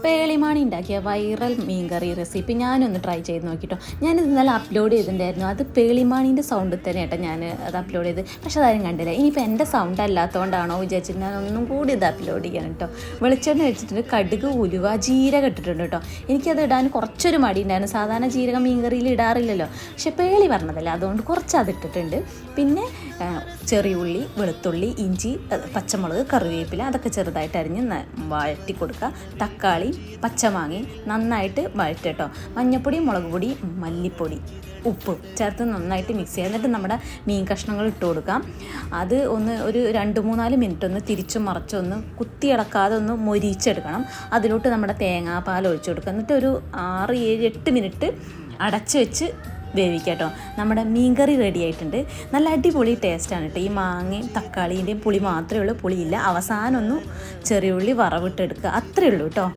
പേളിമാണി ഉണ്ടാക്കിയ വൈറൽ മീൻകറി റെസിപ്പി ഞാനൊന്ന് ട്രൈ ചെയ്ത് നോക്കിട്ടോ. ഞാനിത് ഇന്നലെ അപ്ലോഡ് ചെയ്തിട്ടുണ്ടായിരുന്നു. അത് പേളിമാണീൻ്റെ സൗണ്ടിൽ തന്നെ കേട്ടോ ഞാൻ അത് അപ്ലോഡ് ചെയ്ത്. പക്ഷെ അതാരും കണ്ടില്ല. ഇനിയിപ്പോൾ എൻ്റെ സൗണ്ട് അല്ലാത്തതുകൊണ്ടാണോ വിചാരിച്ചിട്ട് ഞാൻ ഒന്നും കൂടി ഇത് അപ്ലോഡ് ചെയ്യണം കേട്ടോ. വെളിച്ചെണ്ണ വെച്ചിട്ടുണ്ട്, കടുക്, ഉലുവ, ജീരകം ഇട്ടിട്ടുണ്ട് കേട്ടോ. എനിക്കത് ഇടാൻ കുറച്ചൊരു മടി ഉണ്ടായിരുന്നു. സാധാരണ ജീരകം മീൻകറിയിൽ ഇടാറില്ലല്ലോ, പക്ഷെ പേളി പറഞ്ഞതല്ല, അതുകൊണ്ട് കുറച്ച് അതിട്ടിട്ടുണ്ട്. പിന്നെ ചെറിയ ഉള്ളി, വെളുത്തുള്ളി, ഇഞ്ചി, പച്ചമുളക്, കറിവേപ്പില അതൊക്കെ ചെറുതായിട്ട് അരിഞ്ഞ് വഴറ്റി കൊടുക്കുക. തക്കാളി, പച്ചമാങ്ങി നന്നായിട്ട് വഴറ്റട്ടോ. മഞ്ഞൾപ്പൊടി, മുളക് പൊടി, മല്ലിപ്പൊടി, ഉപ്പ് ചേർത്ത് നന്നായിട്ട് മിക്സ് ചെയ്യുക. എന്നിട്ട് നമ്മുടെ മീൻ കഷ്ണങ്ങൾ ഇട്ട് കൊടുക്കാം. അത് ഒരു 2-3-4 മിനിറ്റ് ഒന്ന് തിരിച്ചും മറിച്ചൊന്ന് കുത്തിയിളക്കാതെ ഒന്ന് മൊരിച്ചെടുക്കണം. അതിലോട്ട് നമ്മുടെ തേങ്ങാപ്പാൽ ഒഴിച്ചു കൊടുക്കുക. എന്നിട്ട് ഒരു 6-7-8 മിനിറ്റ് അടച്ച് വെച്ച് വേവിക്കാം കേട്ടോ. നമ്മുടെ മീൻകറി റെഡി ആയിട്ടുണ്ട്. നല്ല അടിപൊളി ടേസ്റ്റാണ് കേട്ടോ. ഈ മാങ്ങയും തക്കാളീൻ്റെയും പുളി മാത്രമേ ഉള്ളൂ, പുളിയില്ല. അവസാനം ഒന്ന് ചെറിയ ഉള്ളി വറവിട്ടെടുക്കുക, അത്രയേ ഉള്ളൂ കേട്ടോ.